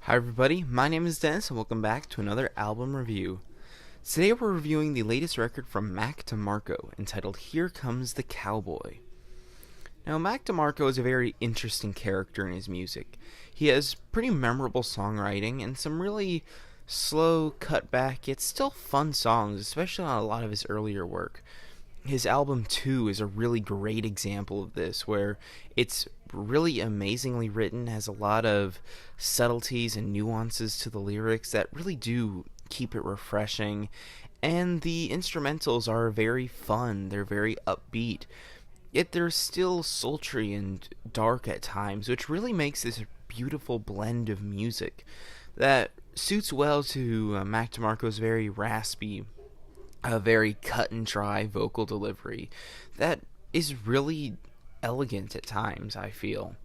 Hi everybody, my name is Dennis and welcome back to another album review. Today we're reviewing the latest record from DeMarco entitled Here Comes the Cowboy. Now DeMarco is a very interesting character in his music. He has pretty memorable songwriting and some really slow, cut back, yet still fun songs, especially on a lot of his earlier work. His album 2 is a really great example of this, where it's really amazingly written, has a lot of subtleties and nuances to the lyrics that really do keep it refreshing, and the instrumentals are very fun, they're very upbeat, yet they're still sultry and dark at times, which really makes this beautiful blend of music that suits well to DeMarco's very raspy, a very cut and dry vocal delivery that is really elegant at times, I feel.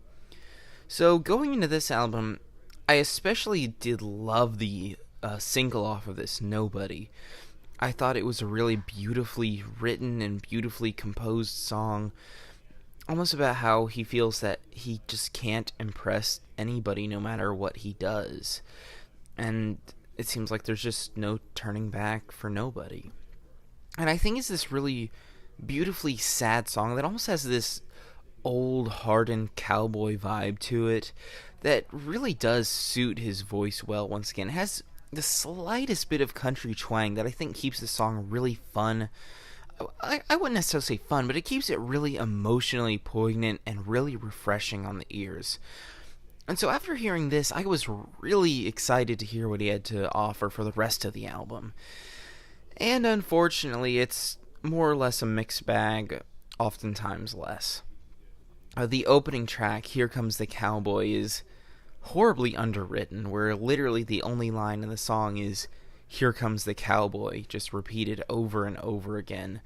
So going into this album, I especially did love the single off of this, Nobody. I thought it was a really beautifully written and beautifully composed song, almost about how he feels that he just can't impress anybody no matter what he does. And it seems like there's just no turning back for Nobody. And I think it's this really beautifully sad song that almost has this old, hardened cowboy vibe to it that really does suit his voice well once again. It has the slightest bit of country twang that I think keeps the song really fun. I wouldn't necessarily say fun, but it keeps it really emotionally poignant and really refreshing on the ears. And so after hearing this, I was really excited to hear what he had to offer for the rest of the album. And unfortunately, it's more or less a mixed bag, oftentimes less. The opening track, Here Comes the Cowboy, is horribly underwritten, where literally the only line in the song is, Here Comes the Cowboy, just repeated over and over again.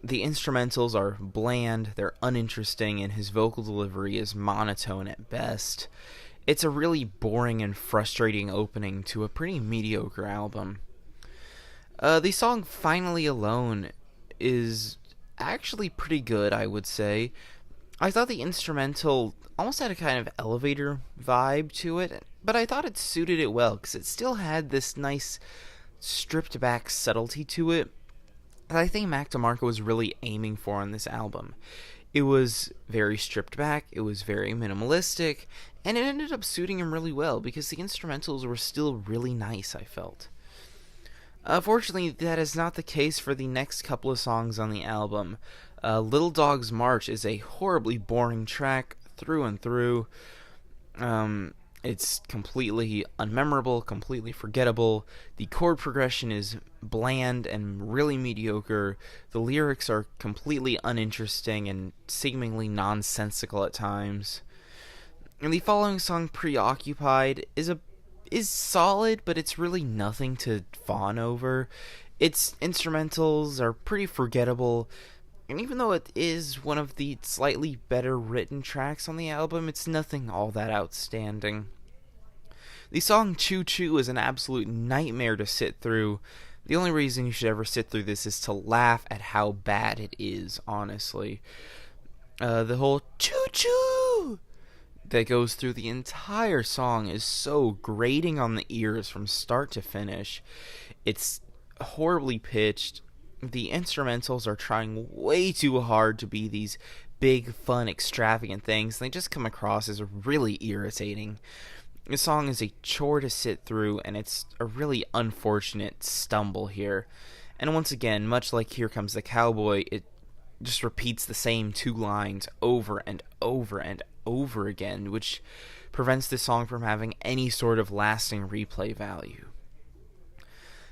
The instrumentals are bland, they're uninteresting, and his vocal delivery is monotone at best. It's a really boring and frustrating opening to a pretty mediocre album. The song Finally Alone is actually pretty good, I would say. I thought the instrumental almost had a kind of elevator vibe to it, but I thought it suited it well because it still had this nice stripped back subtlety to it that I think DeMarco was really aiming for on this album. It was very stripped back, it was very minimalistic, and it ended up suiting him really well because the instrumentals were still really nice, I felt. Fortunately, that is not the case for the next couple of songs on the album. Little Dog's March is a horribly boring track through and through. It's completely unmemorable, completely forgettable. The chord progression is bland and really mediocre. The lyrics are completely uninteresting and seemingly nonsensical at times. And the following song, Preoccupied, is solid, but it's really nothing to fawn over. Its instrumentals are pretty forgettable, and even though it is one of the slightly better written tracks on the album, it's nothing all that outstanding. The song Choo Choo is an absolute nightmare to sit through. The only reason you should ever sit through this is to laugh at how bad it is, honestly. The whole choo choo that goes through the entire song is so grating on the ears from start to finish. It's horribly pitched. The instrumentals are trying way too hard to be these big, fun, extravagant things, and they just come across as really irritating. The song is a chore to sit through, and it's a really unfortunate stumble here. And once again, much like Here Comes the Cowboy, it just repeats the same two lines over and over and over again, which prevents this song from having any sort of lasting replay value.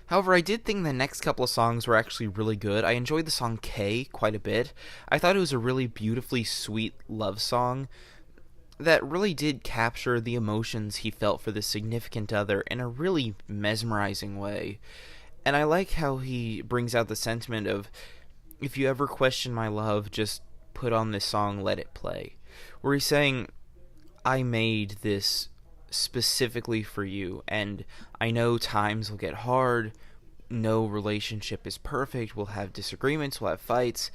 However, I did think the next couple of songs were actually really good. I enjoyed the song K quite a bit. I thought it was a really beautifully sweet love song that really did capture the emotions he felt for this significant other in a really mesmerizing way. And I like how he brings out the sentiment of, if you ever question my love, just put on this song, let it play. Where he's saying, I made this specifically for you, and I know times will get hard, no relationship is perfect, we'll have disagreements, we'll have fights,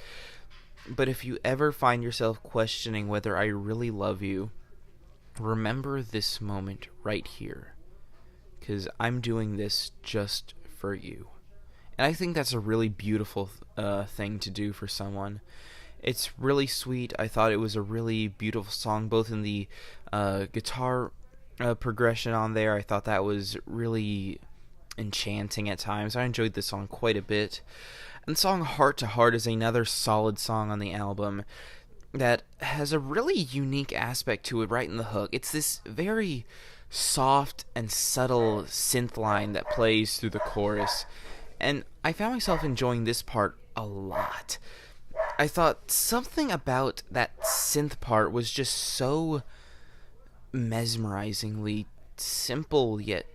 but if you ever find yourself questioning whether I really love you, remember this moment right here. 'cause I'm doing this just for you. And I think that's a really beautiful thing to do for someone. It's really sweet. I thought it was a really beautiful song, both in the guitar progression on there. I thought that was really enchanting at times. I enjoyed the song quite a bit. And the song Heart to Heart is another solid song on the album that has a really unique aspect to it right in the hook. It's this very soft and subtle synth line that plays through the chorus. And I found myself enjoying this part a lot. I thought something about that synth part was just so mesmerizingly simple yet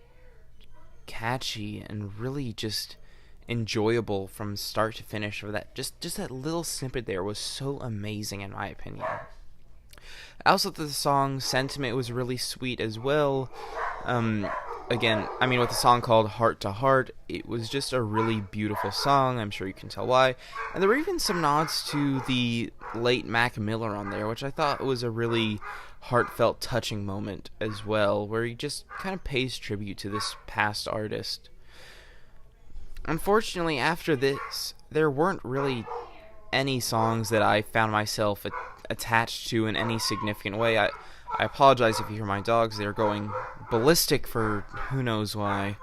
catchy and really just enjoyable from start to finish. For that, just that little snippet there was so amazing in my opinion. I also thought the song's sentiment was really sweet as well. Again, I mean, with a song called Heart to Heart, it was just a really beautiful song. I'm sure you can tell why. And there were even some nods to the late Mac Miller on there, which I thought was a really heartfelt, touching moment as well, where he just kind of pays tribute to this past artist. Unfortunately, after this, there weren't really any songs that I found myself attached to in any significant way. I apologize if you hear my dogs. They're going ballistic for who knows why.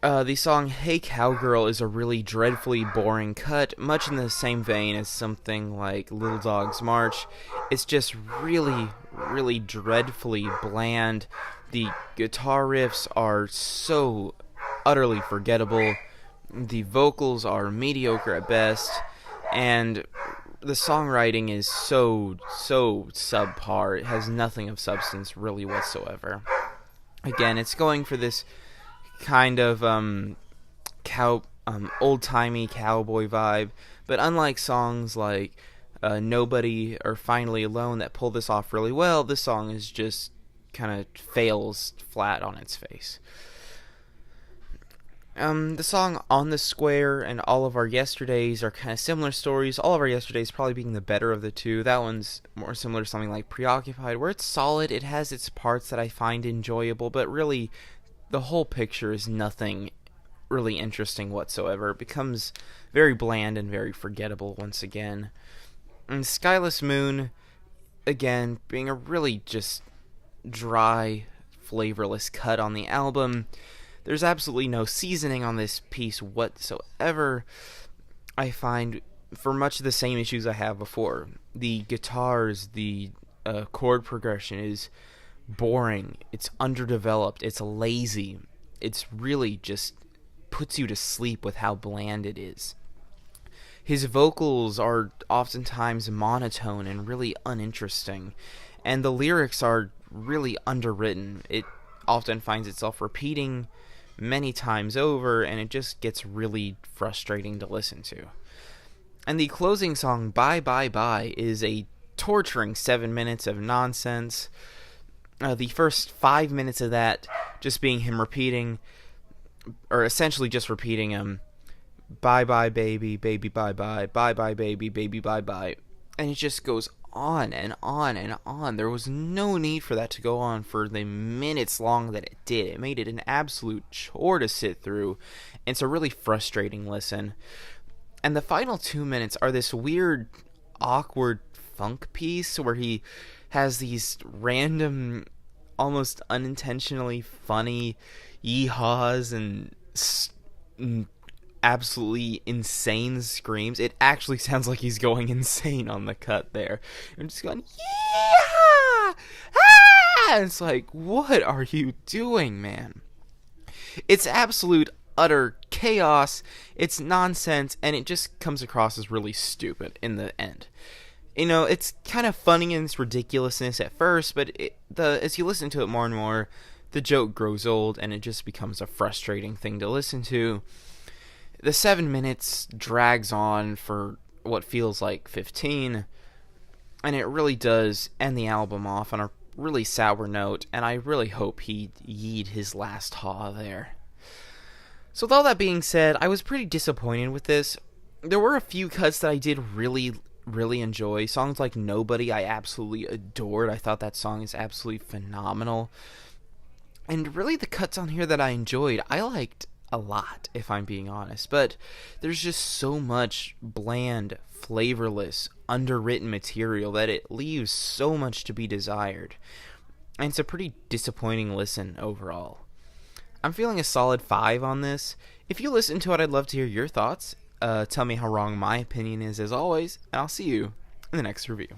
The song Hey Cowgirl is a really dreadfully boring cut, much in the same vein as something like Little Dog's March. It's just really, really dreadfully bland. The guitar riffs are so utterly forgettable. The vocals are mediocre at best, and the songwriting is so subpar. It has nothing of substance really whatsoever. Again, it's going for this kind of old-timey cowboy vibe, but unlike songs like Nobody or Finally Alone that pull this off really well, this song is just kind of fails flat on its face. The song On the Square and All of Our Yesterdays are kind of similar stories. All of Our Yesterdays probably being the better of the two. That one's more similar to something like Preoccupied, where it's solid. It has its parts that I find enjoyable, but really the whole picture is nothing really interesting whatsoever. It becomes very bland and very forgettable once again. And Skyless Moon, again, being a really just dry, flavorless cut on the album. There's absolutely no seasoning on this piece whatsoever. I find, for much of the same issues I have before. The guitars, the chord progression is boring. It's underdeveloped. It's lazy. It's really just puts you to sleep with how bland it is. His vocals are oftentimes monotone and really uninteresting. And the lyrics are really underwritten. It often finds itself repeating many times over, and it just gets really frustrating to listen to. And the closing song, Bye Bye Bye, is a torturing 7 minutes of nonsense. The first 5 minutes of that just being him repeating, or essentially just repeating bye bye baby, baby bye bye, bye bye baby, baby bye bye. And it just goes on and on and on. There was no need for that to go on for the minutes long that it did. It made it an absolute chore to sit through. And it's a really frustrating listen. And the final 2 minutes are this weird, awkward funk piece where he has these random, almost unintentionally funny yeehaws and absolutely insane screams. It actually sounds like he's going insane on the cut there. I'm just going, yeah! Ah! It's like, what are you doing, man? It's absolute, utter chaos. It's nonsense, and it just comes across as really stupid in the end. You know, it's kind of funny in its ridiculousness at first, but as you listen to it more and more, the joke grows old, and it just becomes a frustrating thing to listen to. The 7 minutes drags on for what feels like 15, and it really does end the album off on a really sour note, and I really hope he yeed his last haw there. So with all that being said, I was pretty disappointed with this. There were a few cuts that I did really enjoy. Songs like Nobody I absolutely adored. I thought that song is absolutely phenomenal. And really the cuts on here that I enjoyed, I liked a lot, if I'm being honest. But there's just so much bland, flavorless, underwritten material that it leaves so much to be desired. And it's a pretty disappointing listen overall. I'm feeling a solid 5 on this. If you listen to it, I'd love to hear your thoughts. Tell me how wrong my opinion is as always, and I'll see you in the next review.